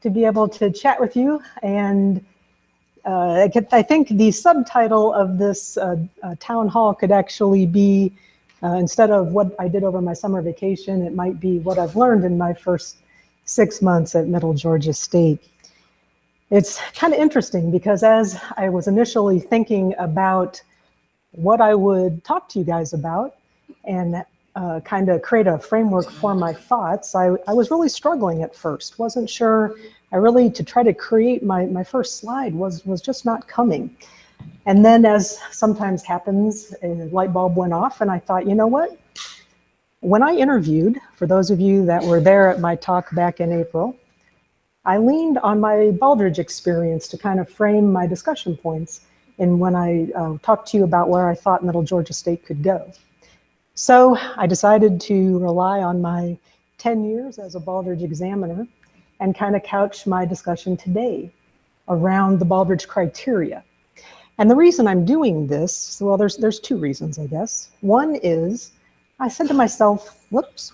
to be able to chat with you. And I think the subtitle of this town hall could actually be, instead of what I did over my summer vacation, it might be what I've learned in my first 6 months at Middle Georgia State. It's kind of interesting because as I was initially thinking about what I would talk to you guys about and kind of create a framework for my thoughts, I was really struggling at first. Wasn't sure, to try to create my first slide was just not coming. And then, as sometimes happens, a light bulb went off and I thought, you know what? When I interviewed, for those of you that were there at my talk back in April, I leaned on my Baldrige experience to kind of frame my discussion points in when I talked to you about where I thought Middle Georgia State could go. So I decided to rely on my 10 years as a Baldrige examiner and kind of couch my discussion today around the Baldrige criteria. And the reason I'm doing this, well, there's two reasons, I guess. One is I said to myself, whoops.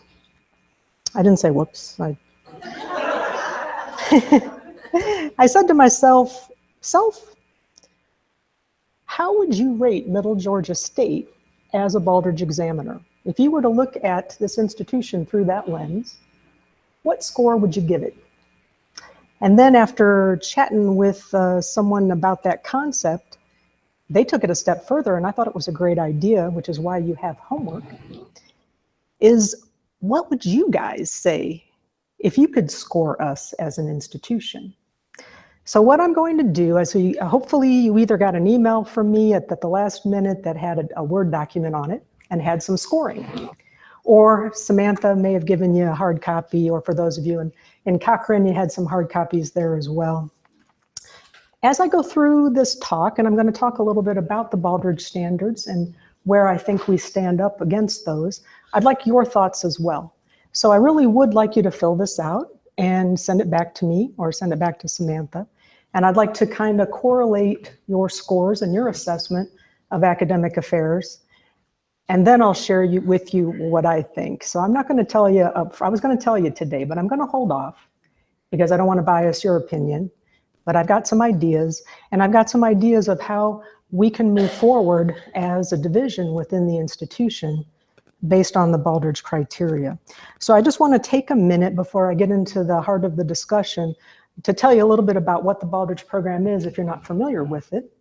I didn't say whoops. I said to myself, how would you rate Middle Georgia State as a Baldrige examiner? If you were to look at this institution through that lens, what score would you give it? And then after chatting with someone about that concept, they took it a step further, and I thought it was a great idea, which is why you have homework, is what would you guys say if you could score us as an institution? So what I'm going to do is, hopefully you either got an email from me at the last minute that had a Word document on it and had some scoring. Or Samantha may have given you a hard copy, or for those of you in Cochrane, you had some hard copies there as well. As I go through this talk, and I'm going to talk a little bit about the Baldrige standards and where I think we stand up against those, I'd like your thoughts as well. So I really would like you to fill this out and send it back to me or send it back to Samantha. And I'd like to kind of correlate your scores and your assessment of academic affairs. And then I'll share with you what I think. So I'm not going to tell you, I was going to tell you today, but I'm going to hold off because I don't want to bias your opinion. But I've got some ideas, and I've got some ideas of how we can move forward as a division within the institution based on the Baldrige criteria. So I just want to take a minute before I get into the heart of the discussion to tell you a little bit about what the Baldrige program is if you're not familiar with it.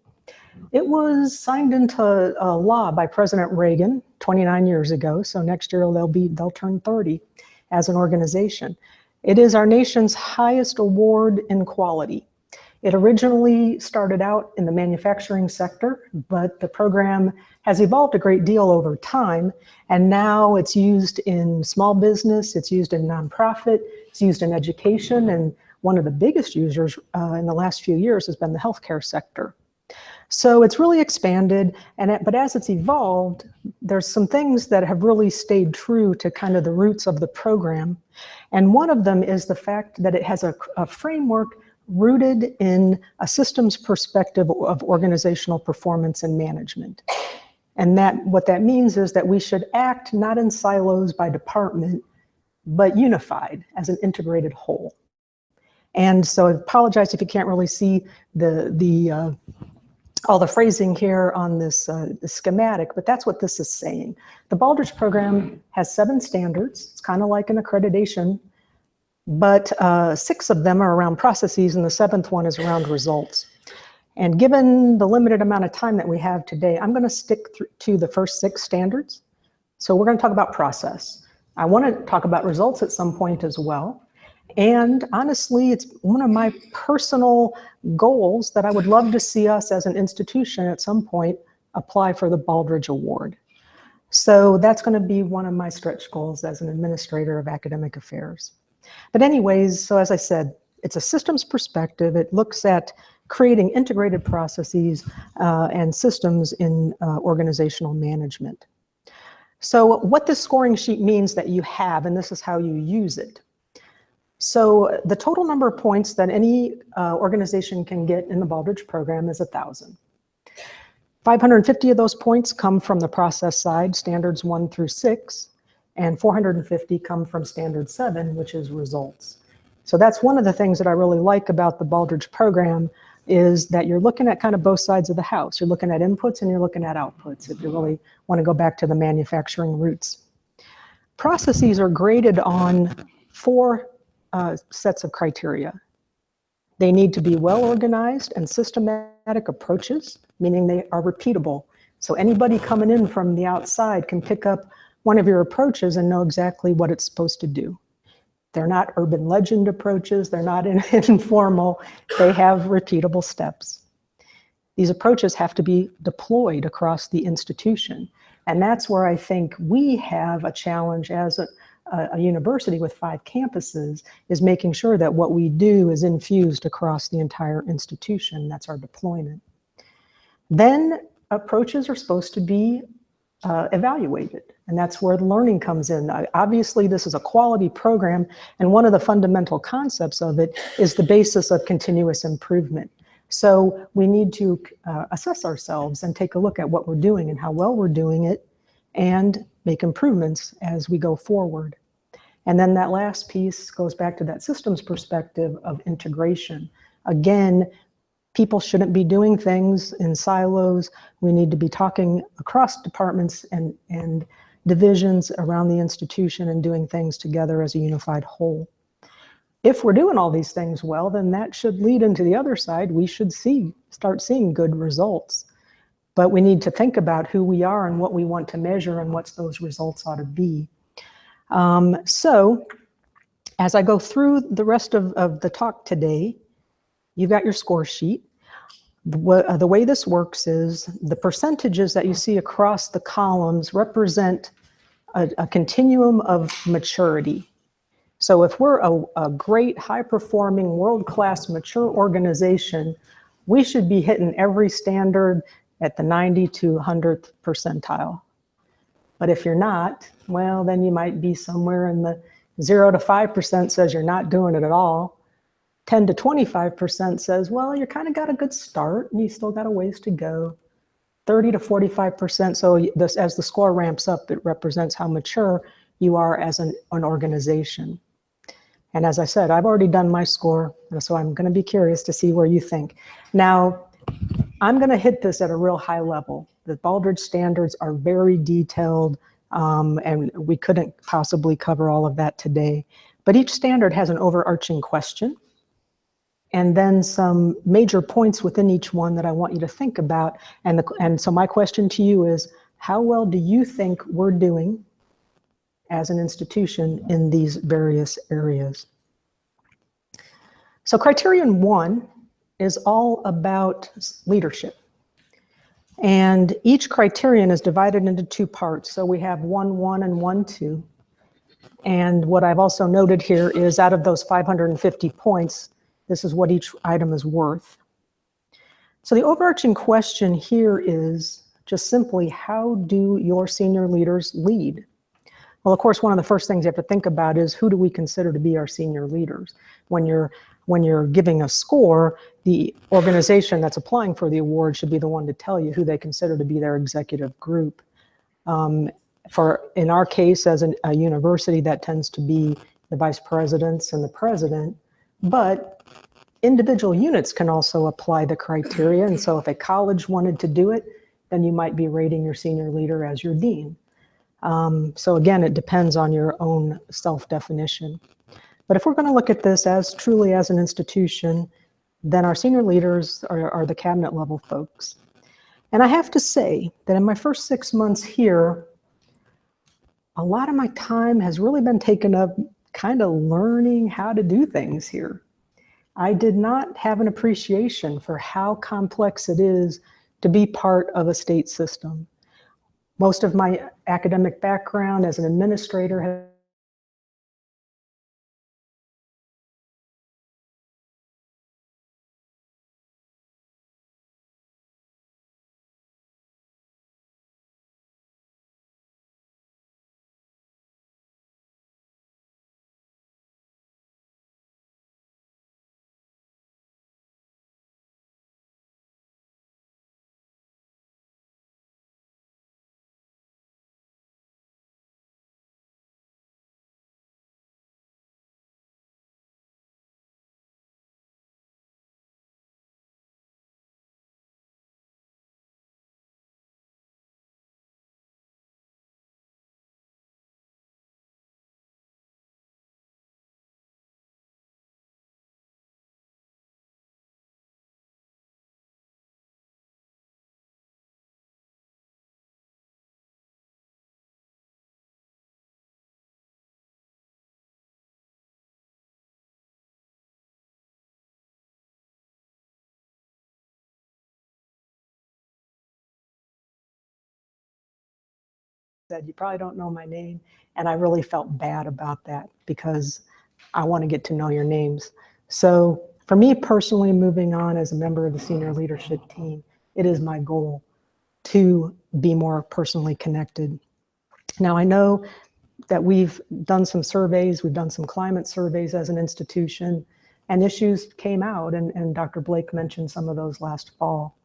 It was signed into law by President Reagan 29 years ago, so next year they'll turn 30 as an organization. It is our nation's highest award in quality. It originally started out in the manufacturing sector, but the program has evolved a great deal over time, and now it's used in small business, it's used in nonprofit, it's used in education, and one of the biggest users in the last few years has been the healthcare sector. So it's really expanded, but as it's evolved, there's some things that have really stayed true to kind of the roots of the program. And one of them is the fact that it has a framework rooted in a systems perspective of organizational performance and management. And what that means is that we should act not in silos by department, but unified as an integrated whole. And so I apologize if you can't really see all the phrasing here on this schematic, but that's what this is saying. The Baldrige program has 7 standards. It's kind of like an accreditation, but 6 of them are around processes, and the 7th one is around results. And given the limited amount of time that we have today, I'm going to stick to the first 6 standards. So we're going to talk about process. I want to talk about results at some point as well. And honestly, it's one of my personal goals that I would love to see us as an institution at some point apply for the Baldrige Award. So that's going to be one of my stretch goals as an administrator of academic affairs. But anyways, so as I said, it's a systems perspective. It looks at creating integrated processes and systems in organizational management. So what this scoring sheet means that you have, and this is how you use it. So the total number of points that any organization can get in the Baldrige program is 1,000. 550 of those points come from the process side, standards 1 through 6, and 450 come from standard 7, which is results. So that's one of the things that I really like about the Baldrige program, is that you're looking at kind of both sides of the house. You're looking at inputs and you're looking at outputs, if you really want to go back to the manufacturing roots. Processes are graded on 4 sets of criteria. They need to be well organized and systematic approaches, meaning they are repeatable. So anybody coming in from the outside can pick up one of your approaches and know exactly what it's supposed to do. They're not urban legend approaches, they're not informal, they have repeatable steps. These approaches have to be deployed across the institution. And that's where I think we have a challenge as a university with 5 campuses, is making sure that what we do is infused across the entire institution. That's our deployment. Then approaches are supposed to be evaluated, and that's where the learning comes in. Obviously, this is a quality program, and one of the fundamental concepts of it is the basis of continuous improvement. So we need to assess ourselves and take a look at what we're doing and how well we're doing it, and make improvements as we go forward. And then that last piece goes back to that systems perspective of integration. Again, people shouldn't be doing things in silos. We need to be talking across departments and divisions around the institution and doing things together as a unified whole. If we're doing all these things well, then that should lead into the other side. We should start seeing good results. But we need to think about who we are and what we want to measure and what those results ought to be. So as I go through the rest of the talk today, you've got your score sheet. The way this works is the percentages that you see across the columns represent a continuum of maturity. So if we're a great, high-performing, world-class, mature organization, we should be hitting every standard at the 90 to 100th percentile. But if you're not, well, then you might be somewhere in the 0 to 5% says you're not doing it at all. 10 to 25% says, well, you kind of got a good start and you still got a ways to go. 30 to 45%, so as the score ramps up, it represents how mature you are as an organization. And as I said, I've already done my score, so I'm going to be curious to see where you think. Now, I'm going to hit this at a real high level. The Baldrige standards are very detailed, and we couldn't possibly cover all of that today. But each standard has an overarching question, and then some major points within each one that I want you to think about. And so my question to you is, how well do you think we're doing as an institution in these various areas? So criterion 1 is all about leadership. And each criterion is divided into 2 parts. So we have 1.1 and 1.2. And what I've also noted here is out of those 550 points, this is what each item is worth. So the overarching question here is just simply, how do your senior leaders lead? Well, of course, one of the first things you have to think about is, who do we consider to be our senior leaders? When you're giving a score, the organization that's applying for the award should be the one to tell you who they consider to be their executive group. In our case, as a university, that tends to be the vice presidents and the president, but individual units can also apply the criteria. And so if a college wanted to do it, then you might be rating your senior leader as your dean. So again, it depends on your own self-definition. But if we're going to look at this as truly as an institution, then our senior leaders are the cabinet level folks. And I have to say that in my first 6 months here, a lot of my time has really been taken up kind of learning how to do things here. I did not have an appreciation for how complex it is to be part of a state system. Most of my academic background as an administrator said, you probably don't know my name. And I really felt bad about that because I want to get to know your names. So for me personally, moving on as a member of the senior leadership team, it is my goal to be more personally connected. Now, I know that we've done some surveys, we've done some climate surveys as an institution, and issues came out, and Dr. Blake mentioned some of those last fall.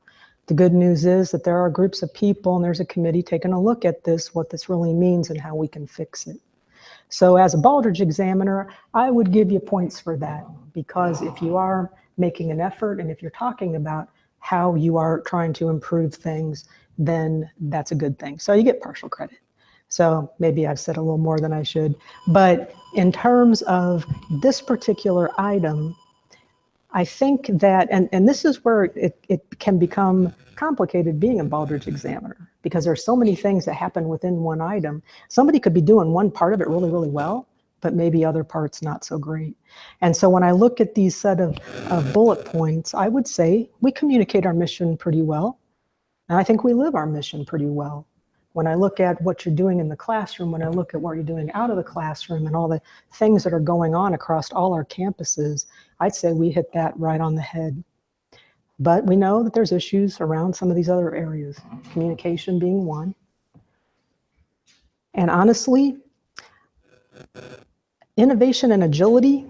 The good news is that there are groups of people and there's a committee taking a look at this, what this really means and how we can fix it. So as a Baldrige examiner, I would give you points for that, because if you are making an effort and if you're talking about how you are trying to improve things, then that's a good thing. So you get partial credit. So maybe I've said a little more than I should, but in terms of this particular item, I think that, and this is where it can become complicated being a Baldrige examiner, because there's so many things that happen within one item. Somebody could be doing one part of it really, really well, but maybe other parts not so great. And so when I look at these set of bullet points, I would say we communicate our mission pretty well. And I think we live our mission pretty well. When I look at what you're doing in the classroom, when I look at what you're doing out of the classroom and all the things that are going on across all our campuses, I'd say we hit that right on the head. But we know that there's issues around some of these other areas, communication being one. And honestly, innovation and agility,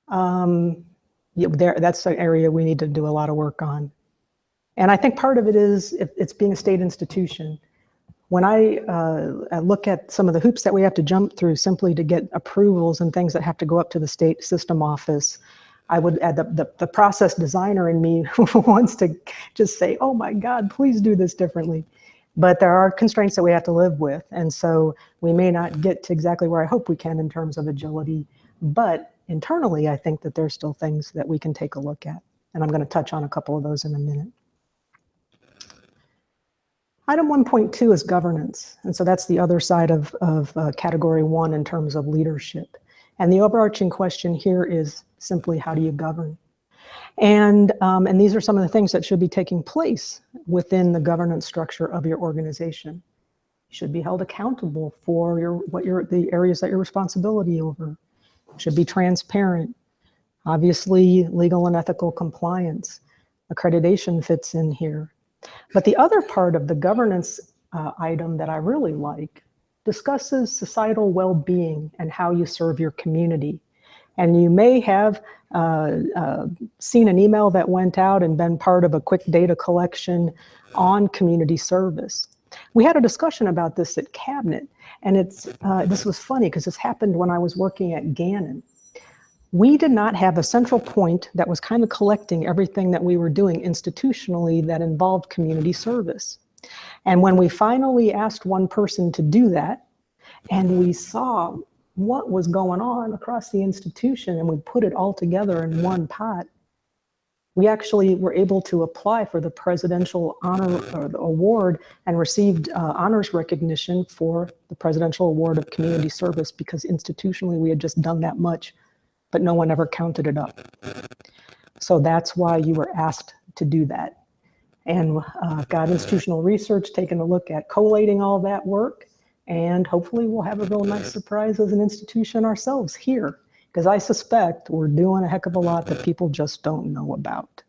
that's an area we need to do a lot of work on. And I think part of it is it's being a state institution. When I look at some of the hoops that we have to jump through simply to get approvals and things that have to go up to the state system office, I would add the process designer in me who wants to just say, oh my God, please do this differently. But there are constraints that we have to live with. And so we may not get to exactly where I hope we can in terms of agility. But internally, I think that there's still things that we can take a look at. And I'm going to touch on a couple of those in a minute. Item 1.2 is governance. And so that's the other side of category 1 in terms of leadership. And the overarching question here is simply, how do you govern? And these are some of the things that should be taking place within the governance structure of your organization. You should be held accountable for the areas that you're responsibility over. It should be transparent. Obviously, legal and ethical compliance. Accreditation fits in here. But the other part of the governance item that I really like discusses societal well-being and how you serve your community. And you may have seen an email that went out and been part of a quick data collection on community service. We had a discussion about this at Cabinet, and this was funny because this happened when I was working at Gannon. We did not have a central point that was kind of collecting everything that we were doing institutionally that involved community service. And when we finally asked one person to do that, and we saw what was going on across the institution, and we put it all together in one pot, we actually were able to apply for the Presidential Honor or the Award and received honors recognition for the Presidential Award of Community Service, because institutionally we had just done that much, but no one ever counted it up. So that's why you were asked to do that. And got institutional research taking a look at collating all that work, and hopefully we'll have a real nice surprise as an institution ourselves here, because I suspect we're doing a heck of a lot that people just don't know about.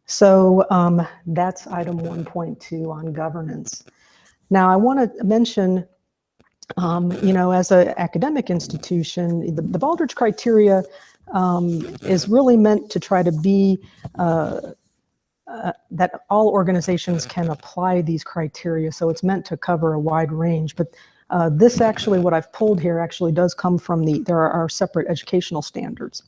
So that's item 1.2 on governance. Now I want to mention, as an academic institution, the Baldrige criteria is really meant to try to be that all organizations can apply these criteria. So it's meant to cover a wide range. But this actually, what I've pulled here actually does come from there are separate educational standards.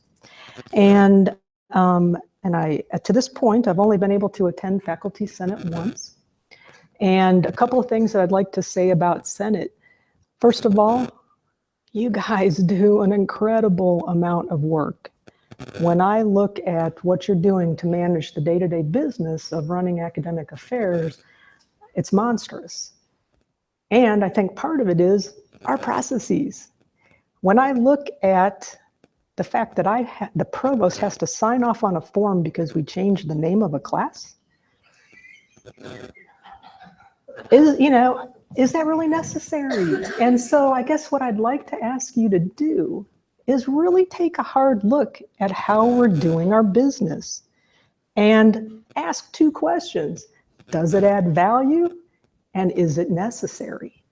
And to this point, I've only been able to attend Faculty Senate once. And a couple of things that I'd like to say about Senate. First of all, you guys do an incredible amount of work. When I look at what you're doing to manage the day-to-day business of running academic affairs, it's monstrous. And I think part of it is our processes. When I look at the fact that the provost has to sign off on a form because we changed the name of a class, Is that really necessary? And so I guess what I'd like to ask you to do is really take a hard look at how we're doing our business and ask two questions. Does it add value? And is it necessary?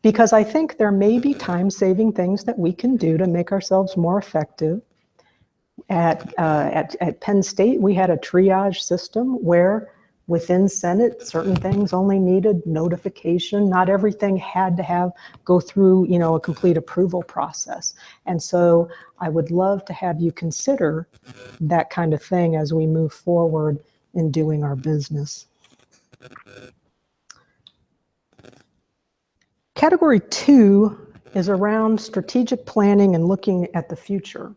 Because I think there may be time-saving things that we can do to make ourselves more effective. At Penn State, we had a triage system where within Senate, certain things only needed notification. Not everything had to go through, a complete approval process. And so I would love to have you consider that kind of thing as we move forward in doing our business. Category 2 is around strategic planning and looking at the future.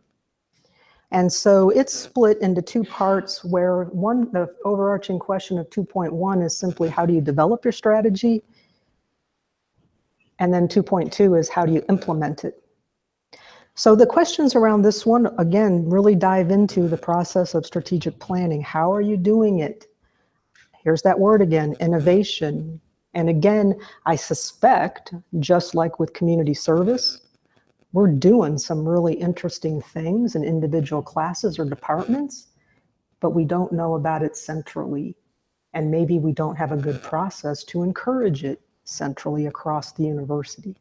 And so it's split into two parts where the overarching question of 2.1 is simply how do you develop your strategy? And then 2.2 is how do you implement it? So the questions around this one, again, really dive into the process of strategic planning. How are you doing it? Here's that word again, innovation. And again, I suspect, just like with community service, we're doing some really interesting things in individual classes or departments, but we don't know about it centrally. And maybe we don't have a good process to encourage it centrally across the university.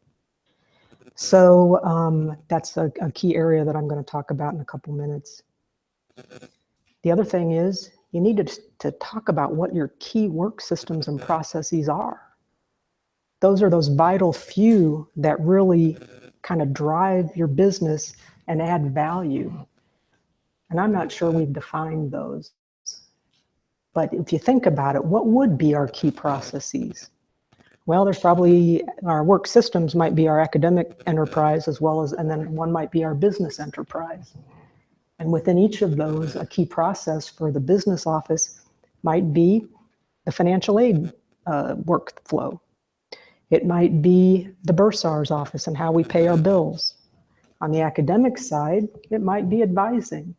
So that's a key area that I'm going to talk about in a couple minutes. The other thing is you need to talk about what your key work systems and processes are. Those are those vital few that really kind of drive your business and add value. And I'm not sure we've defined those. But if you think about it, what would be our key processes? Well, there's probably our work systems might be our academic enterprise and then one might be our business enterprise. And within each of those, a key process for the business office might be the financial aid workflow. It might be the bursar's office and how we pay our bills. On the academic side, it might be advising.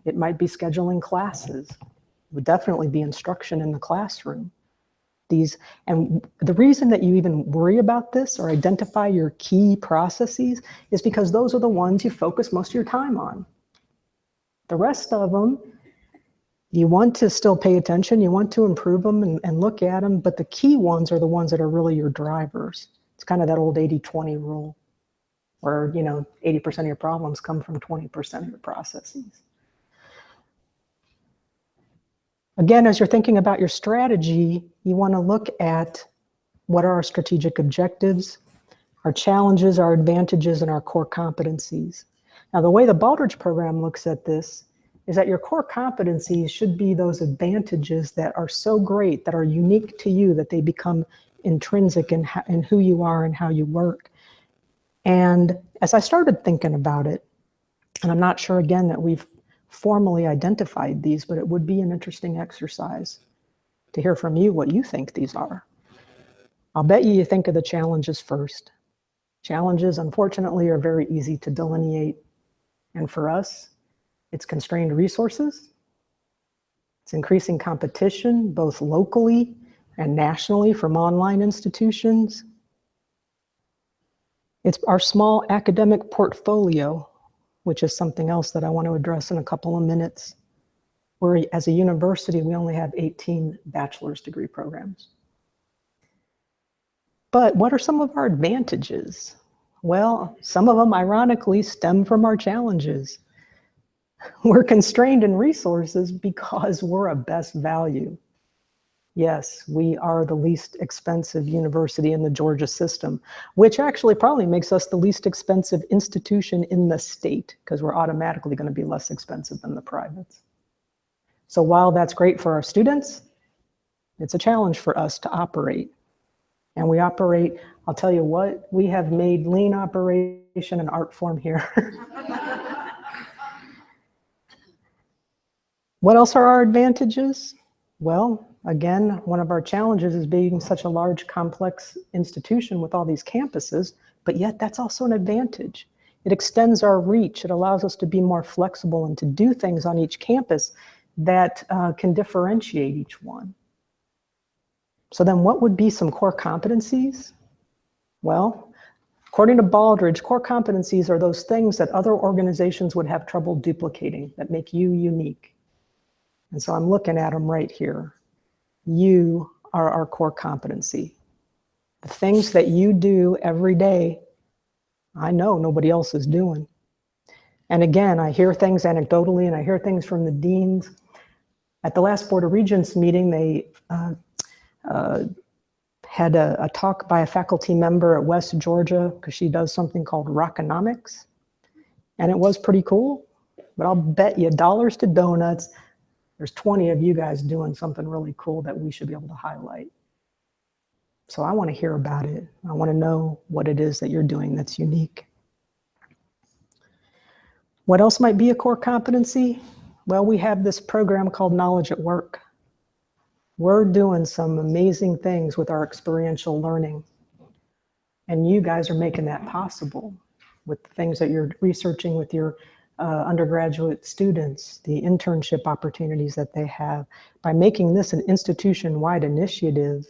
It might be scheduling classes. It would definitely be instruction in the classroom. And the reason that you even worry about this or identify your key processes is because those are the ones you focus most of your time on. The rest of them, you want to still pay attention, you want to improve them and look at them, but the key ones are the ones that are really your drivers. It's kind of that old 80-20 rule where, 80% of your problems come from 20% of your processes. Again, as you're thinking about your strategy, you want to look at what are our strategic objectives, our challenges, our advantages, and our core competencies. Now, the way the Baldrige program looks at this is that your core competencies should be those advantages that are so great, that are unique to you, that they become intrinsic in who you are and how you work. And as I started thinking about it, and I'm not sure again that we've formally identified these, but it would be an interesting exercise to hear from you what you think these are. I'll bet you think of the challenges first. Challenges, unfortunately, are very easy to delineate. And for us, it's constrained resources. It's increasing competition, both locally and nationally from online institutions. It's our small academic portfolio, which is something else that I want to address in a couple of minutes, where as a university, we only have 18 bachelor's degree programs. But what are some of our advantages? Well, some of them, ironically, stem from our challenges. We're constrained in resources because we're a best value. Yes, we are the least expensive university in the Georgia system, which actually probably makes us the least expensive institution in the state because we're automatically going to be less expensive than the privates. So while that's great for our students, it's a challenge for us to operate. And we operate, I'll tell you what, we have made lean operation an art form here. What else are our advantages? Well, again, one of our challenges is being such a large, complex institution with all these campuses, but yet that's also an advantage. It extends our reach. It allows us to be more flexible and to do things on each campus that can differentiate each one. So then what would be some core competencies? Well, according to Baldrige, core competencies are those things that other organizations would have trouble duplicating, that make you unique. And so I'm looking at them right here. You are our core competency. The things that you do every day, I know nobody else is doing. And again, I hear things anecdotally and I hear things from the deans. At the last Board of Regents meeting, they had a talk by a faculty member at West Georgia because she does something called Rockonomics. And it was pretty cool, but I'll bet you dollars to donuts, there's 20 of you guys doing something really cool that we should be able to highlight. So I want to hear about it. I want to know what it is that you're doing that's unique. What else might be a core competency? Well, we have this program called Knowledge at Work. We're doing some amazing things with our experiential learning. And you guys are making that possible with the things that you're researching with your undergraduate students, the internship opportunities that they have. By making this an institution-wide initiative,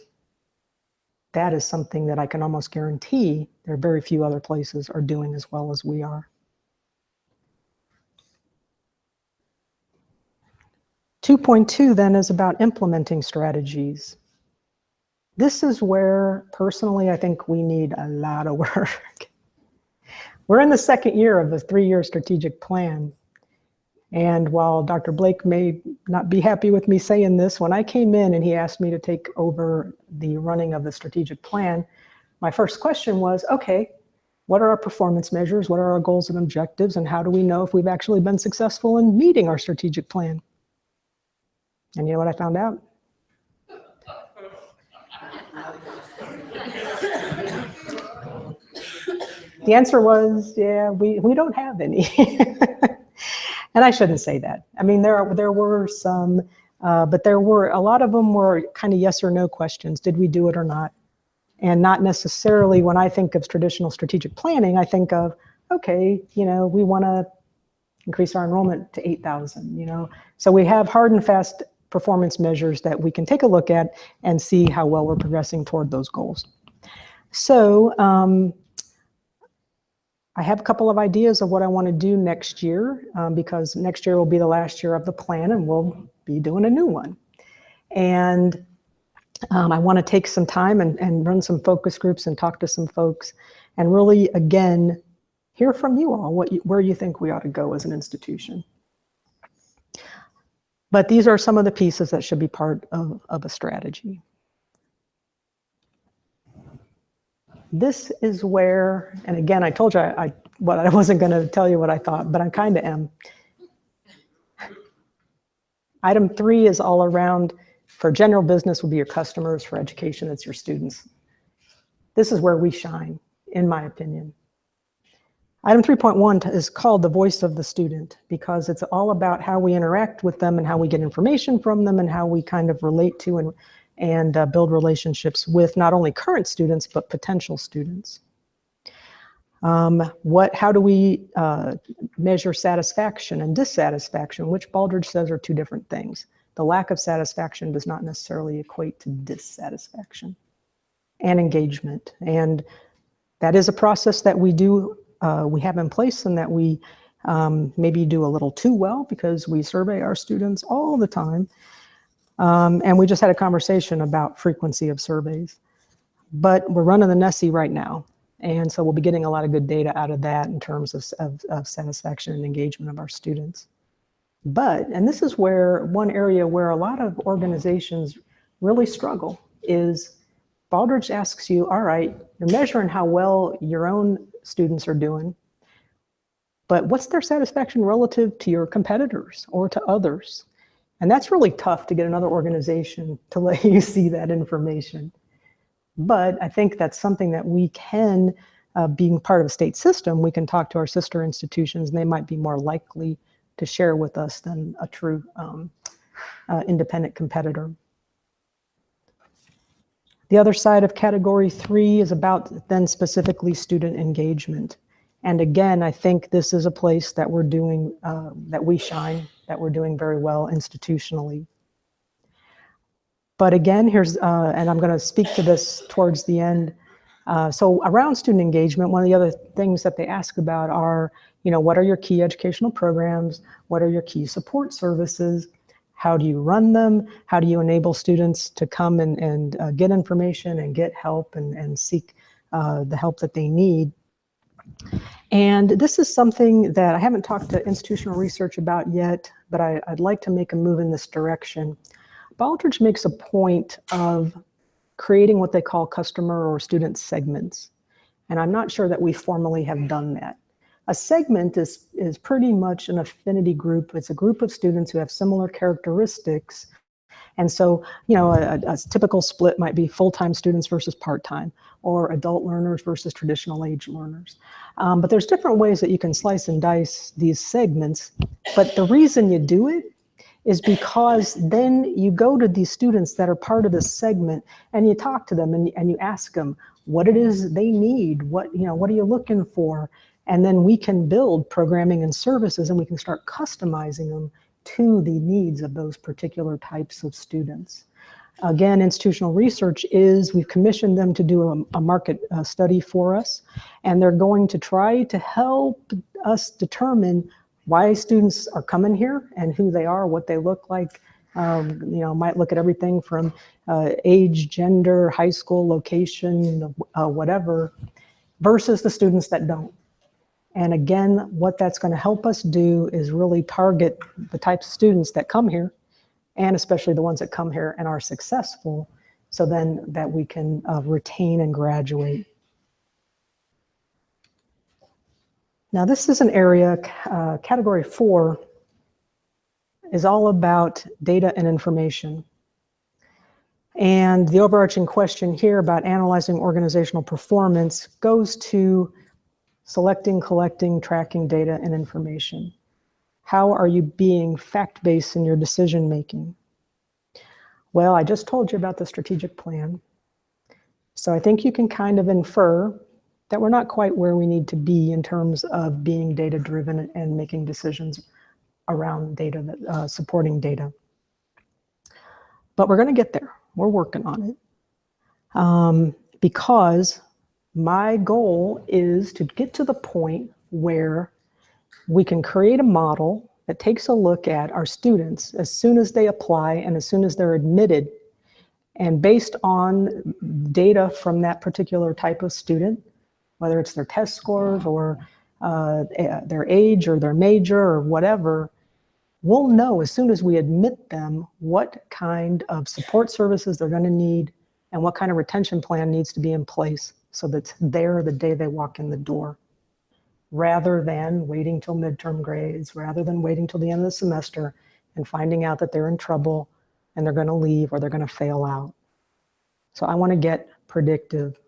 that is something that I can almost guarantee there are very few other places are doing as well as we are. 2.2 then is about implementing strategies. This is where, personally, I think we need a lot of work. We're in the second year of the 3-year strategic plan. And while Dr. Blake may not be happy with me saying this, when I came in and he asked me to take over the running of the strategic plan, my first question was, okay, what are our performance measures? What are our goals and objectives? And how do we know if we've actually been successful in meeting our strategic plan? And you know what I found out? The answer was, yeah, we don't have any. And I shouldn't say that. I mean, there were some, but there were, a lot of them were kind of yes or no questions. Did we do it or not? And not necessarily, when I think of traditional strategic planning, I think of, okay, you know, we want to increase our enrollment to 8,000, you know. So we have hard and fast performance measures that we can take a look at and see how well we're progressing toward those goals. So I have a couple of ideas of what I want to do next year, because next year will be the last year of the plan and we'll be doing a new one. And I want to take some time and run some focus groups and talk to some folks and really, again, hear from you all where you think we ought to go as an institution. But these are some of the pieces that should be part of a strategy. This is where, and again, I told you I wasn't going to tell you what I thought, but I kind of am. Item 3 is all around, for general business would be your customers, for education, it's your students. This is where we shine, in my opinion. Item 3.1 is called the voice of the student, because it's all about how we interact with them and how we get information from them and how we kind of relate to and build relationships with not only current students, but potential students. How do we measure satisfaction and dissatisfaction, which Baldrige says are two different things. The lack of satisfaction does not necessarily equate to dissatisfaction. And engagement. And that is a process that we do, we have in place, and that we maybe do a little too well because we survey our students all the time. And we just had a conversation about frequency of surveys. But we're running the NESE right now. And so we'll be getting a lot of good data out of that in terms of satisfaction and engagement of our students. But, and this is where one area where a lot of organizations really struggle is Baldrige asks you, all right, you're measuring how well your own students are doing, but what's their satisfaction relative to your competitors or to others? And that's really tough to get another organization to let you see that information. But I think that's something that we can, being part of a state system, we can talk to our sister institutions and they might be more likely to share with us than a true independent competitor. The other side of category 3 is about then specifically student engagement. And again, I think this is a place that we're doing, that we shine, that we're doing very well institutionally. But again, here's, and I'm going to speak to this towards the end. So around student engagement, one of the other things that they ask about are, what are your key educational programs? What are your key support services? How do you run them? How do you enable students to come and get information and get help and seek the help that they need? And this is something that I haven't talked to institutional research about yet, but I'd like to make a move in this direction. Baldrige makes a point of creating what they call customer or student segments. And I'm not sure that we formally have done that. A segment is pretty much an affinity group. It's a group of students who have similar characteristics. And so, a typical split might be full-time students versus part-time, or adult learners versus traditional age learners. But there's different ways that you can slice and dice these segments. But the reason you do it is because then you go to these students that are part of this segment and you talk to them and you ask them what it is they need, what are you looking for? And then we can build programming and services and we can start customizing them to the needs of those particular types of students. Again, institutional research we've commissioned them to do a market study for us, and they're going to try to help us determine why students are coming here and who they are, what they look like. Might look at everything from age, gender, high school, location, whatever, versus the students that don't. And again, what that's going to help us do is really target the types of students that come here, and especially the ones that come here and are successful, so then that we can retain and graduate. Now, this is an area, category 4 is all about data and information. And the overarching question here about analyzing organizational performance goes to selecting, collecting, tracking data and information. How are you being fact-based in your decision-making? Well, I just told you about the strategic plan. So I think you can kind of infer that we're not quite where we need to be in terms of being data-driven and making decisions around data, supporting data. But we're going to get there. We're working on it. Because my goal is to get to the point where we can create a model that takes a look at our students as soon as they apply and as soon as they're admitted. And based on data from that particular type of student, whether it's their test scores or their age or their major or whatever, we'll know as soon as we admit them what kind of support services they're going to need and what kind of retention plan needs to be in place so that it's there the day they walk in the door, rather than waiting till midterm grades, rather than waiting till the end of the semester and finding out that they're in trouble and they're going to leave or they're going to fail out. So I want to get predictive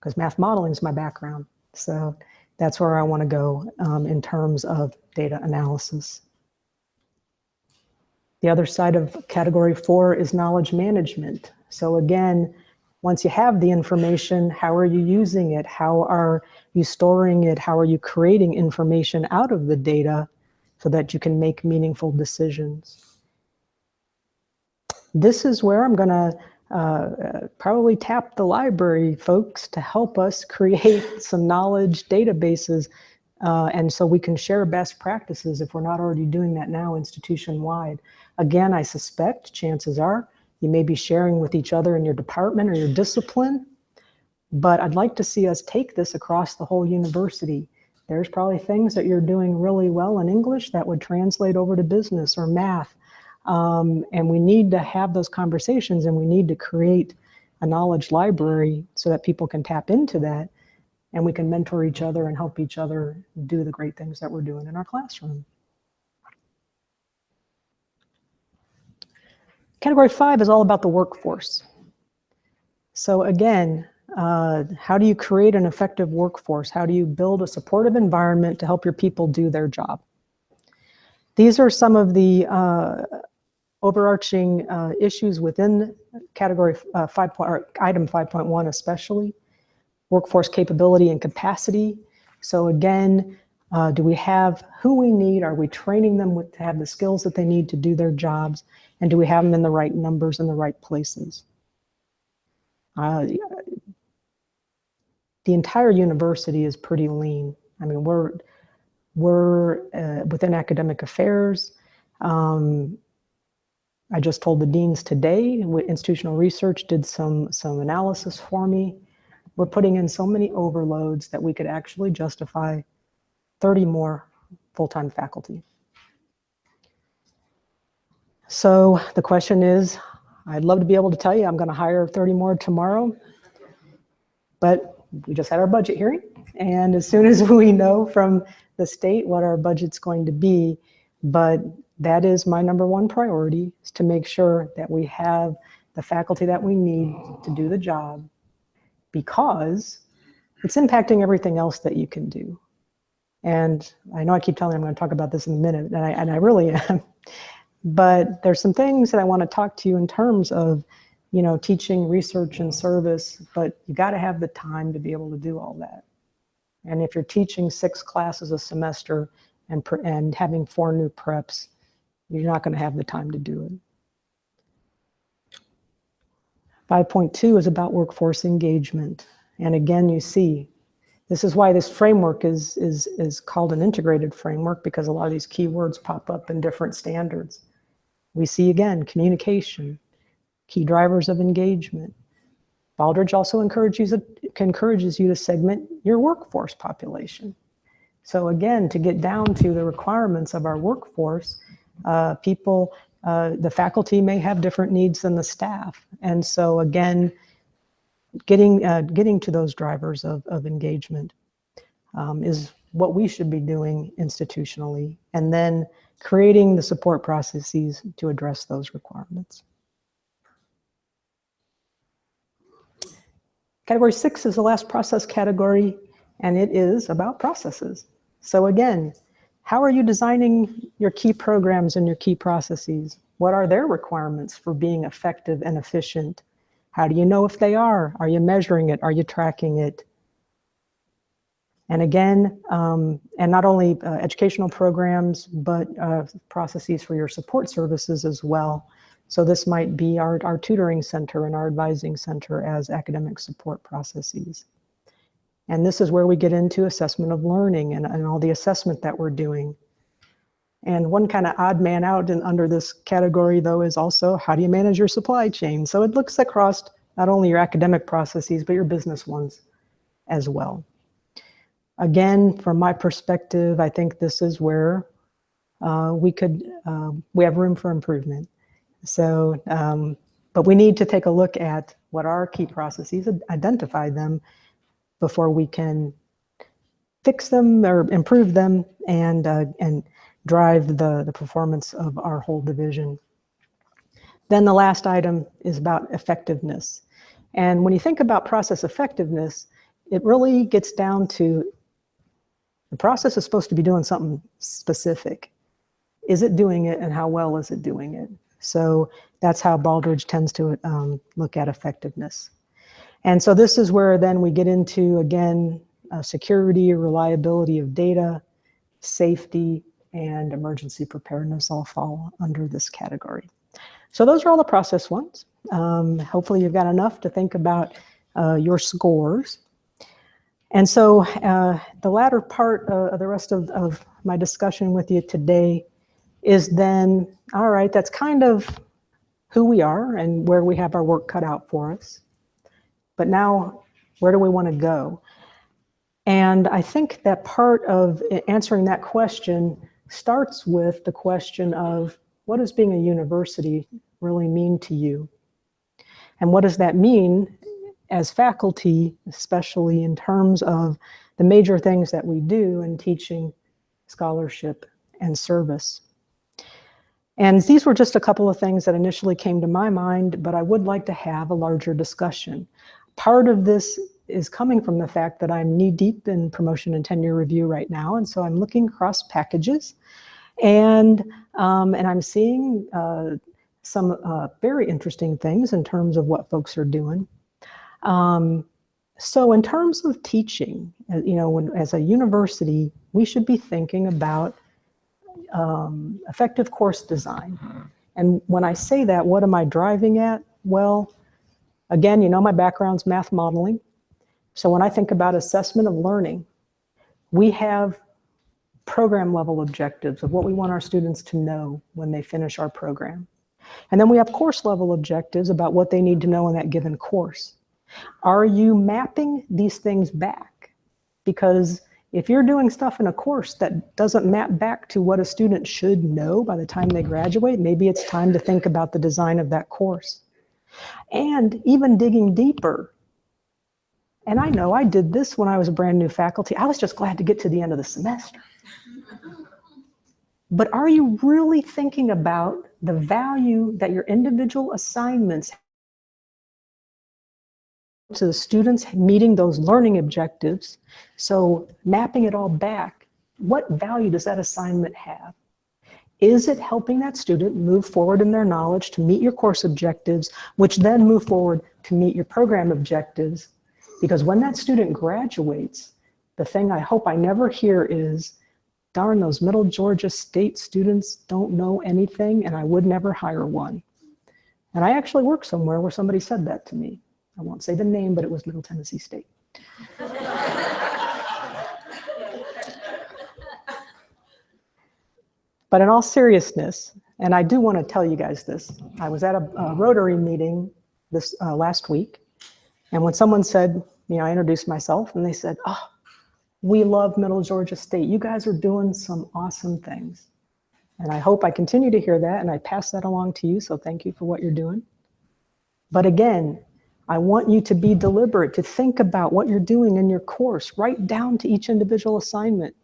because math modeling is my background. So that's where I want to go in terms of data analysis. The other side of category 4 is knowledge management. So again, once you have the information, how are you using it? How are you storing it? How are you creating information out of the data so that you can make meaningful decisions? This is where I'm going to probably tap the library folks to help us create some knowledge databases, and so we can share best practices if we're not already doing that now institution-wide. Again, I suspect chances are you may be sharing with each other in your department or your discipline, but I'd like to see us take this across the whole university. There's probably things that you're doing really well in English that would translate over to business or math. And we need to have those conversations, and we need to create a knowledge library so that people can tap into that and we can mentor each other and help each other do the great things that we're doing in our classroom. Category 5 is all about the workforce. So again, how do you create an effective workforce? How do you build a supportive environment to help your people do their job? These are some of the overarching issues within category 5, or item 5.1 especially. Workforce capability and capacity. So again, Do we have who we need? Are we training them to have the skills that they need to do their jobs? And do we have them in the right numbers in the right places? The entire university is pretty lean. I mean, we're within academic affairs. I just told the deans today, institutional research did some analysis for me. We're putting in so many overloads that we could actually justify 30 more full-time faculty. So the question is, I'd love to be able to tell you I'm going to hire 30 more tomorrow, but we just had our budget hearing, and as soon as we know from the state what our budget's going to be, but that is my number one priority, is to make sure that we have the faculty that we need to do the job, because it's impacting everything else that you can do. And I know I keep telling you I'm going to talk about this in a minute, and I really am. But there's some things that I want to talk to you in terms of, you know, teaching, research, and service, but you got to have the time to be able to do all that. And if you're teaching 6 classes a semester and having 4 new preps, you're not going to have the time to do it. 5.2 is about workforce engagement. And again, you see, this is why this framework is called an integrated framework, because a lot of these keywords pop up in different standards. We see, again, communication, key drivers of engagement. Baldrige also encourages you to segment your workforce population. So again, to get down to the requirements of our workforce, the faculty may have different needs than the staff. And so again, getting to those drivers of engagement is what we should be doing institutionally, and then creating the support processes to address those requirements. Category 6 is the last process category, and it is about processes. So again, how are you designing your key programs and your key processes? What are their requirements for being effective and efficient? How do you know if they are? Are you measuring it? Are you tracking it? And again, and not only educational programs, but processes for your support services as well. So this might be our tutoring center and our advising center as academic support processes. And this is where we get into assessment of learning and all the assessment that we're doing. And one kind of odd man out under this category, though, is also how do you manage your supply chain? So it looks across not only your academic processes, but your business ones as well. Again, from my perspective, I think this is where we have room for improvement. So, but we need to take a look at what are key processes, identify them before we can fix them or improve them and drive the performance of our whole division. Then the last item is about effectiveness. And when you think about process effectiveness, it really gets down to the process is supposed to be doing something specific. Is it doing it, and how well is it doing it? So that's how Baldrige tends to look at effectiveness. And so this is where then we get into, again, security, reliability of data, safety, and emergency preparedness all fall under this category. So those are all the process ones. Hopefully you've got enough to think about your scores. And so the latter part of the rest of my discussion with you today is then, all right, that's kind of who we are and where we have our work cut out for us. But now, where do we want to go? And I think that part of answering that question starts with the question of, what does being a university really mean to you? And what does that mean as faculty, especially in terms of the major things that we do in teaching, scholarship, and service? And these were just a couple of things that initially came to my mind, but I would like to have a larger discussion. Part of this is coming from the fact that I'm knee-deep in promotion and tenure review right now, and so I'm looking across packages, and I'm seeing some very interesting things in terms of what folks are doing. So in terms of teaching, you know, as a university, we should be thinking about effective course design. And when I say that, what am I driving at? Well, again, you know, my background's math modeling. So when I think about assessment of learning, we have program level objectives of what we want our students to know when they finish our program. And then we have course level objectives about what they need to know in that given course. Are you mapping these things back? Because if you're doing stuff in a course that doesn't map back to what a student should know by the time they graduate, maybe it's time to think about the design of that course. And even digging deeper, and I know I did this when I was a brand new faculty. I was just glad to get to the end of the semester. But are you really thinking about the value that your individual assignments to the students meeting those learning objectives? So mapping it all back, what value does that assignment have? Is it helping that student move forward in their knowledge to meet your course objectives, which then move forward to meet your program objectives? Because when that student graduates, the thing I hope I never hear is, darn, those Middle Georgia State students don't know anything and I would never hire one. And I actually worked somewhere where somebody said that to me. I won't say the name, but it was Middle Tennessee State. But in all seriousness, and I do want to tell you guys this, I was at a Rotary meeting this last week, and when someone said, you know, I introduced myself, and they said, oh, we love Middle Georgia State. You guys are doing some awesome things. And I hope I continue to hear that, and I pass that along to you, so thank you for what you're doing. But again, I want you to be deliberate, to think about what you're doing in your course, right down to each individual assignment.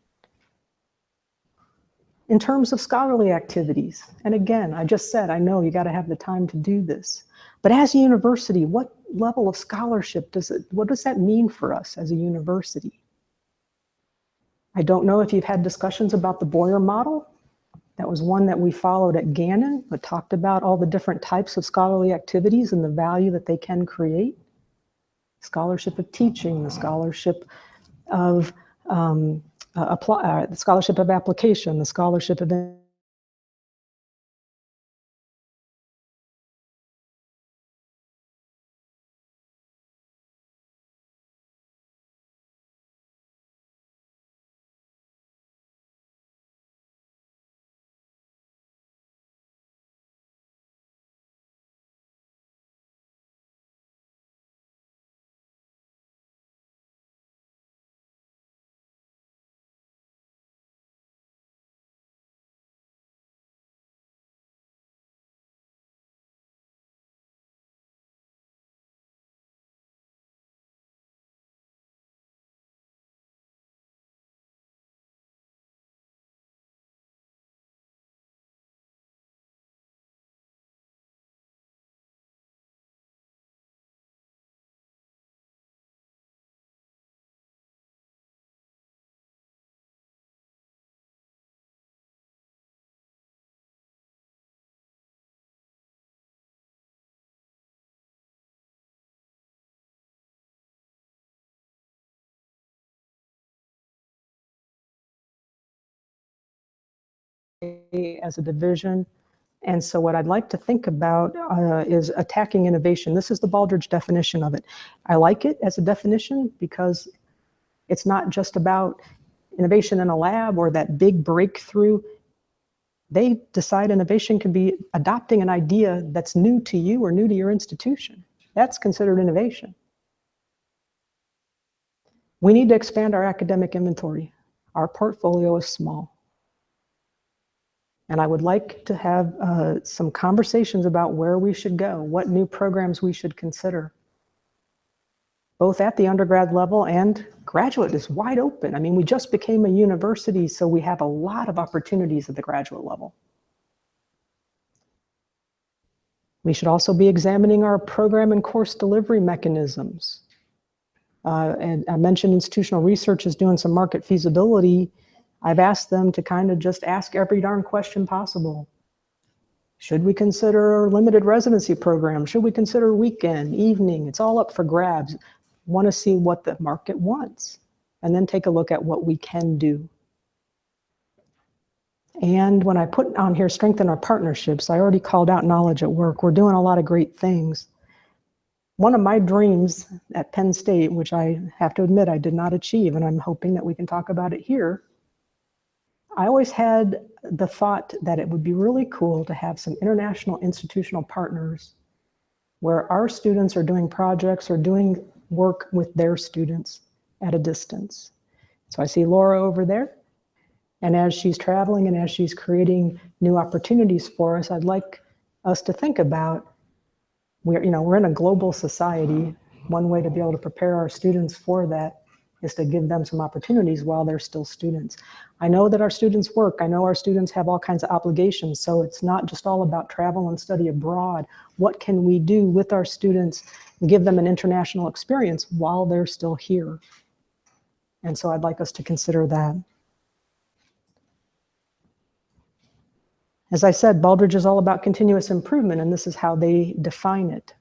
In terms of scholarly activities, and again, I just said, I know you got to have the time to do this. But as a university, what level of scholarship what does that mean for us as a university? I don't know if you've had discussions about the Boyer model. That was one that we followed at Gannon, but talked about all the different types of scholarly activities and the value that they can create. Scholarship of teaching, the scholarship of the scholarship of application, the scholarship of as a division. And so what I'd like to think about is attacking innovation. This is the Baldrige definition of it. I like it as a definition because it's not just about innovation in a lab or that big breakthrough. They decide innovation can be adopting an idea that's new to you or new to your institution. That's considered innovation. We need to expand our academic inventory. Our portfolio is small. And I would like to have some conversations about where we should go, what new programs we should consider. Both at the undergrad level and graduate is wide open. I mean, we just became a university, so we have a lot of opportunities at the graduate level. We should also be examining our program and course delivery mechanisms. And I mentioned institutional research is doing some market feasibility. I've asked them to kind of just ask every darn question possible. Should we consider limited residency programs? Should we consider weekend, evening? It's all up for grabs. Want to see what the market wants, and then take a look at what we can do. And when I put on here, strengthen our partnerships, I already called out knowledge at work. We're doing a lot of great things. One of my dreams at Penn State, which I have to admit I did not achieve, and I'm hoping that we can talk about it here, I always had the thought that it would be really cool to have some international institutional partners where our students are doing projects or doing work with their students at a distance. So I see Laura over there. And as she's traveling and as she's creating new opportunities for us, I'd like us to think about, we're in a global society. One way to be able to prepare our students for that is to give them some opportunities while they're still students. I know that our students work. I know our students have all kinds of obligations. So it's not just all about travel and study abroad. What can we do with our students and give them an international experience while they're still here? And so I'd like us to consider that. As I said, Baldrige is all about continuous improvement, and this is how they define it.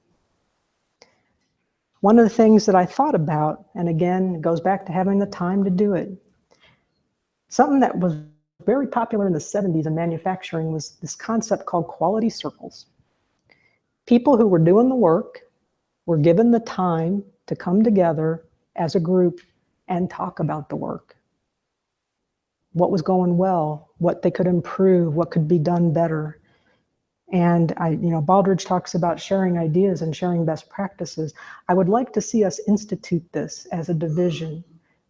One of the things that I thought about, and again, it goes back to having the time to do it. Something that was very popular in the 70s in manufacturing was this concept called quality circles. People who were doing the work were given the time to come together as a group and talk about the work. What was going well, what they could improve, what could be done better. And Baldrige talks about sharing ideas and sharing best practices. I would like to see us institute this as a division.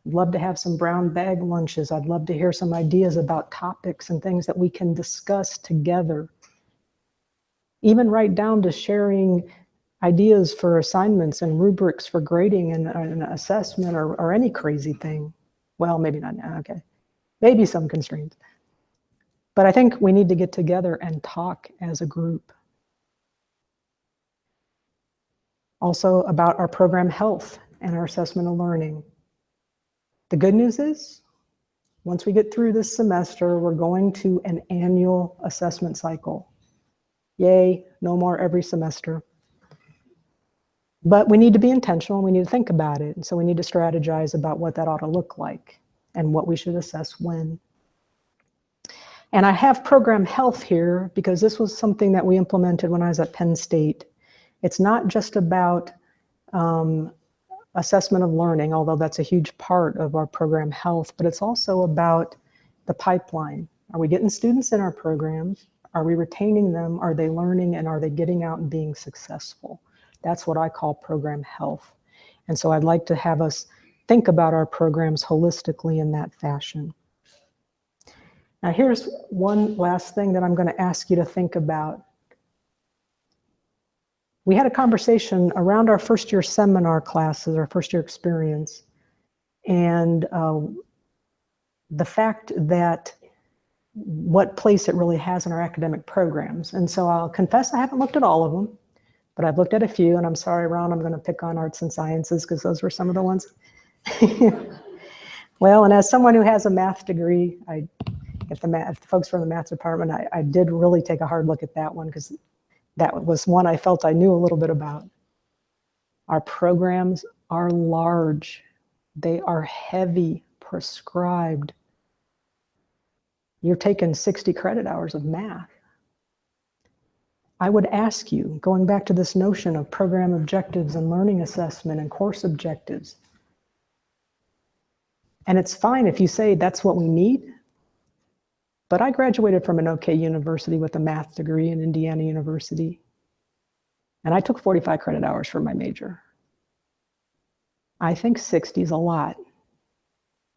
I'd love to have some brown bag lunches. I'd love to hear some ideas about topics and things that we can discuss together. Even right down to sharing ideas for assignments and rubrics for grading and an assessment or any crazy thing. Well, maybe not now, okay. Maybe some constraints. But I think we need to get together and talk as a group. Also about our program health and our assessment of learning. The good news is, once we get through this semester, we're going to an annual assessment cycle. Yay, no more every semester. But we need to be intentional, we need to think about it. And so we need to strategize about what that ought to look like and what we should assess when. And I have program health here because this was something that we implemented when I was at Penn State. It's not just about assessment of learning, although that's a huge part of our program health, but it's also about the pipeline. Are we getting students in our programs? Are we retaining them? Are they learning and are they getting out and being successful? That's what I call program health. And so I'd like to have us think about our programs holistically in that fashion. Now here's one last thing that I'm going to ask you to think about. We had a conversation around our first year seminar classes, our first year experience, and the fact that what place it really has in our academic programs. And so I'll confess I haven't looked at all of them, but I've looked at a few, and I'm sorry, Ron, I'm going to pick on arts and sciences because those were some of the ones. Well, and as someone who has a math degree, if the folks from the math department, I did really take a hard look at that one because that was one I felt I knew a little bit about. Our programs are large. They are heavy, prescribed. You're taking 60 credit hours of math. I would ask you, going back to this notion of program objectives and learning assessment and course objectives, and it's fine if you say that's what we need, but I graduated from an OK university with a math degree in Indiana University, and I took 45 credit hours for my major. I think 60 is a lot,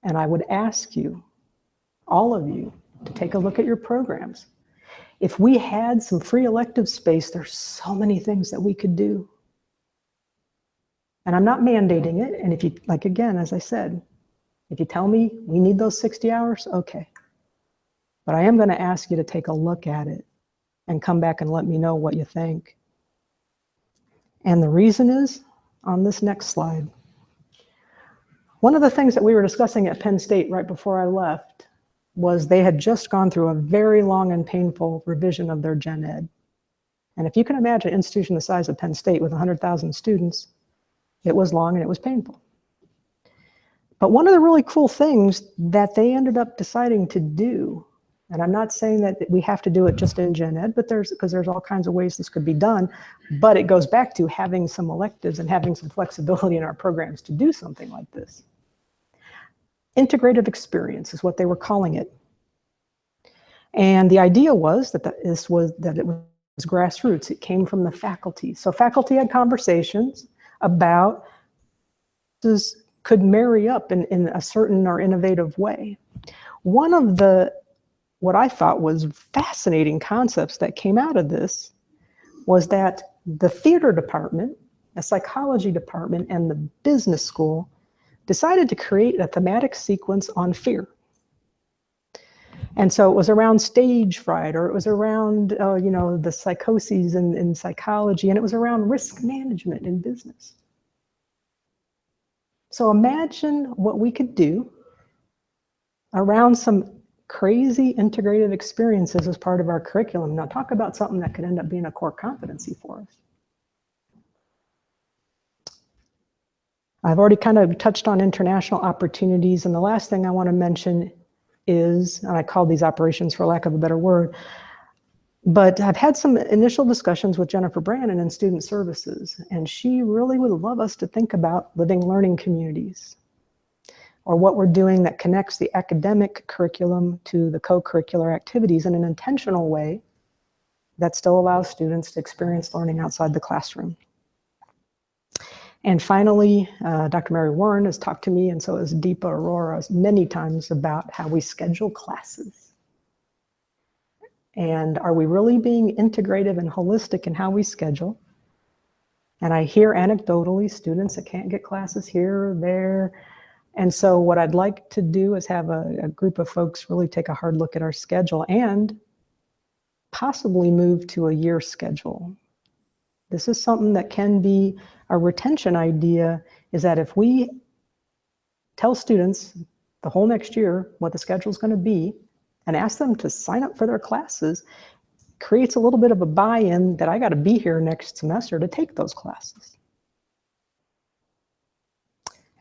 and I would ask you, all of you, to take a look at your programs. If we had some free elective space, there's so many things that we could do. And I'm not mandating it, and if you, like again, as I said, if you tell me we need those 60 hours, okay. But I am going to ask you to take a look at it and come back and let me know what you think. And the reason is on this next slide. One of the things that we were discussing at Penn State right before I left was they had just gone through a very long and painful revision of their gen ed. And if you can imagine an institution the size of Penn State with 100,000 students, it was long and it was painful. But one of the really cool things that they ended up deciding to do And I'm not saying that we have to do it just in gen ed, but because there's all kinds of ways this could be done. But it goes back to having some electives and having some flexibility in our programs to do something like this. Integrative experience is what they were calling it. And the idea was that it was grassroots. It came from the faculty. So faculty had conversations about this could marry up in a certain or innovative way. One of the what I thought was fascinating concepts that came out of this was that the theater department, the psychology department, and the business school decided to create a thematic sequence on fear. And so it was around stage fright, or it was around, you know, the psychoses in psychology, and it was around risk management in business. So imagine what we could do around some crazy integrative experiences as part of our curriculum. Now talk about something that could end up being a core competency for us. I've already kind of touched on international opportunities, and the last thing I want to mention is, and I call these operations for lack of a better word, but I've had some initial discussions with Jennifer Brannon in student services, and she really would love us to think about living learning communities, or what we're doing that connects the academic curriculum to the co-curricular activities in an intentional way that still allows students to experience learning outside the classroom. And finally, Dr. Mary Warren has talked to me, and so has Deepa Arora, many times about how we schedule classes. And are we really being integrative and holistic in how we schedule? And I hear anecdotally students that can't get classes here or there. And so what I'd like to do is have a group of folks really take a hard look at our schedule and possibly move to a year schedule. This is something that can be a retention idea, is that if we tell students the whole next year what the schedule is going to be and ask them to sign up for their classes, creates a little bit of a buy-in that I got to be here next semester to take those classes.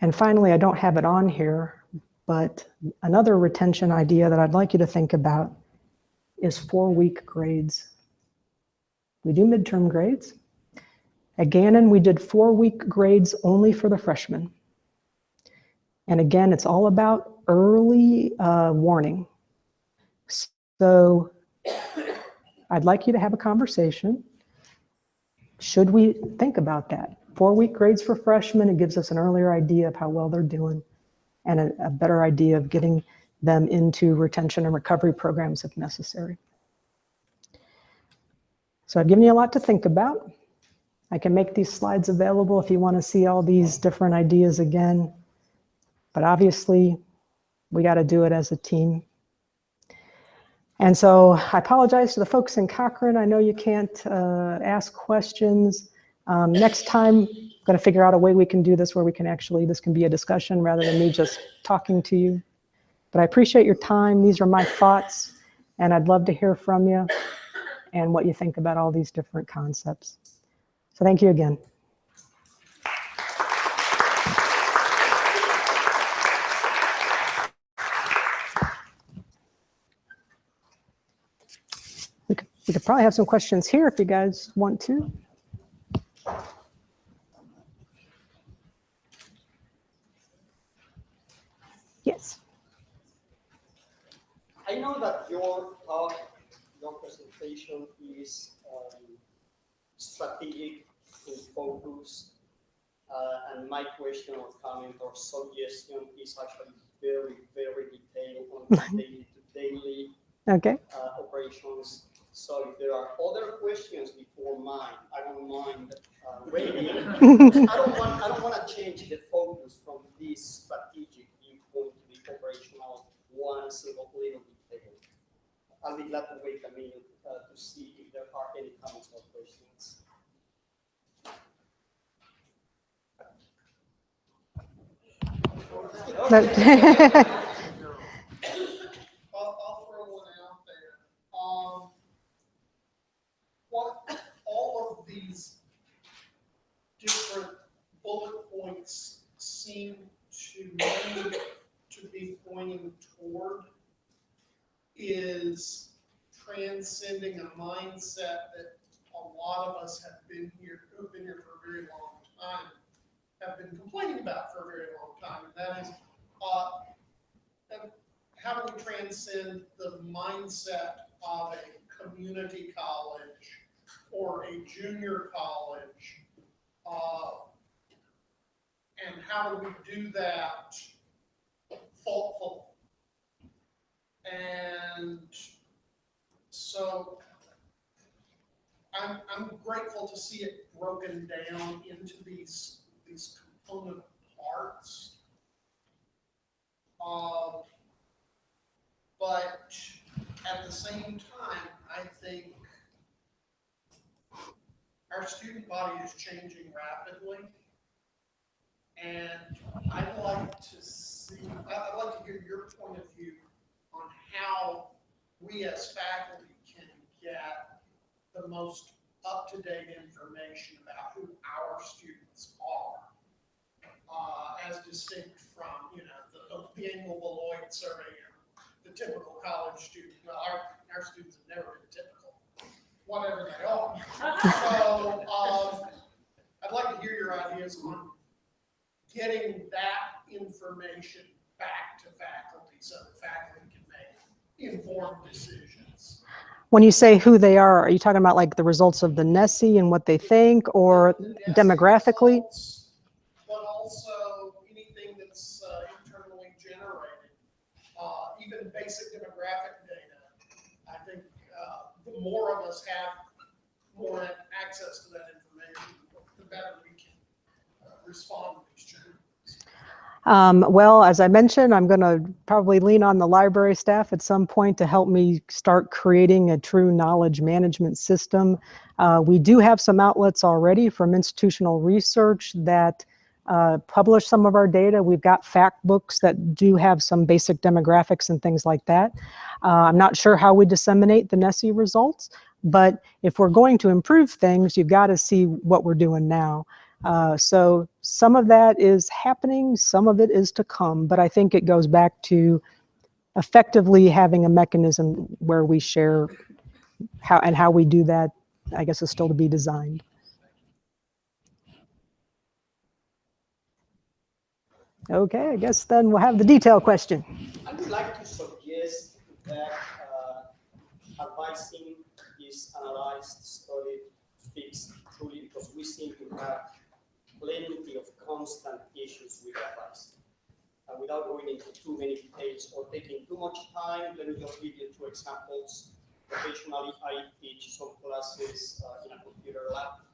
And finally, I don't have it on here, but another retention idea that I'd like you to think about is 4-week grades. We do midterm grades. At Gannon, we did 4-week grades only for the freshmen. And again, it's all about early warning. So I'd like you to have a conversation. Should we think about that? 4-week grades for freshmen, it gives us an earlier idea of how well they're doing and a better idea of getting them into retention and recovery programs if necessary. So I've given you a lot to think about. I can make these slides available if you want to see all these different ideas again, but obviously we got to do it as a team. And so I apologize to the folks in Cochrane. I know you can't ask questions. Next time, I'm going to figure out a way we can do this where we can actually, this can be a discussion rather than me just talking to you. But I appreciate your time. These are my thoughts, and I'd love to hear from you and what you think about all these different concepts. So thank you again. We could probably have some questions here if you guys want to. Yes. I know that your talk, your presentation is strategic in focus, and my question or comment or suggestion is actually very, very detailed on daily to daily operations. So if there are other questions before mine, I don't mind waiting. I don't want to change the focus from this strategic viewpoint to the operational one single little detail. I'll be glad to wait a minute to see if there are any comments or questions. I'll throw one out there. What all of these different bullet points seem to me to be pointing toward is transcending a mindset that a lot of us who've been here for a very long time, have been complaining about for a very long time, and that is, how do we transcend the mindset of a community college or a junior college, and how do we do that thoughtfully? And so I'm grateful to see it broken down into these component parts. But at the same time, I think our student body is changing rapidly. And I'd like to hear your point of view on how we as faculty can get the most up-to-date information about who our students are, as distinct from, the annual Beloit survey, the typical college student. Well, our students have never been typical, whatever they are. So I'd like to hear your ideas on getting that information back to faculty so that faculty can make informed decisions. When you say who they are you talking about like the results of the NESI and what they think, or demographically? Results, but also anything that's internally generated, even basic demographic data. I think the more of us have more access to that information, the better we can respond to these changes. Well, as I mentioned, I'm going to probably lean on the library staff at some point to help me start creating a true knowledge management system. We do have some outlets already from institutional research that publish some of our data. We've got fact books that do have some basic demographics and things like that. I'm not sure how we disseminate the NESI results, but if we're going to improve things, you've got to see what we're doing now. So some of that is happening, some of it is to come, but I think it goes back to effectively having a mechanism where we share how we do that, I guess, is still to be designed. Okay, I guess then we'll have the detail question. I would like to suggest that advising this analyzed, studied, fixed truly, because we seem to have plenty of constant issues with advice. And without going into too many details or taking too much time, let me just give you two examples. Occasionally, I teach some classes in a computer lab.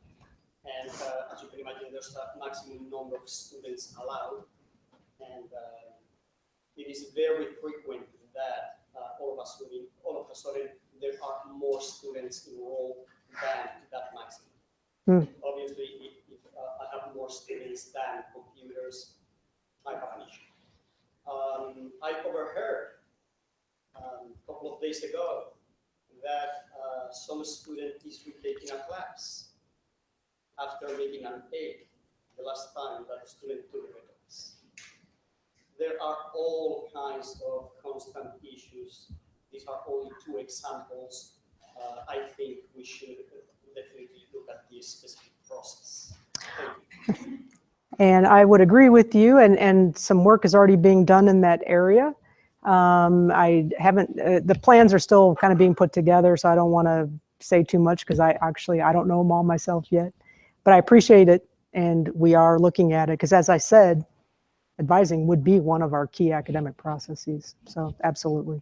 And as you can imagine, there's a maximum number of students allowed. And it is very frequent that all of a sudden, there are more students enrolled than that maximum. Obviously, if I have more students than computers, I have an issue. I overheard a couple of days ago that some student is retaking a class after making an A the last time that the student took the class. There are all kinds of constant issues. These are only two examples. I think we should definitely look at this specific process. Thank you. And I would agree with you, and some work is already being done in that area. I haven't, the plans are still kind of being put together, so I don't want to say too much because I don't know them all myself yet. But I appreciate it, and we are looking at it because, as I said, advising would be one of our key academic processes. So absolutely.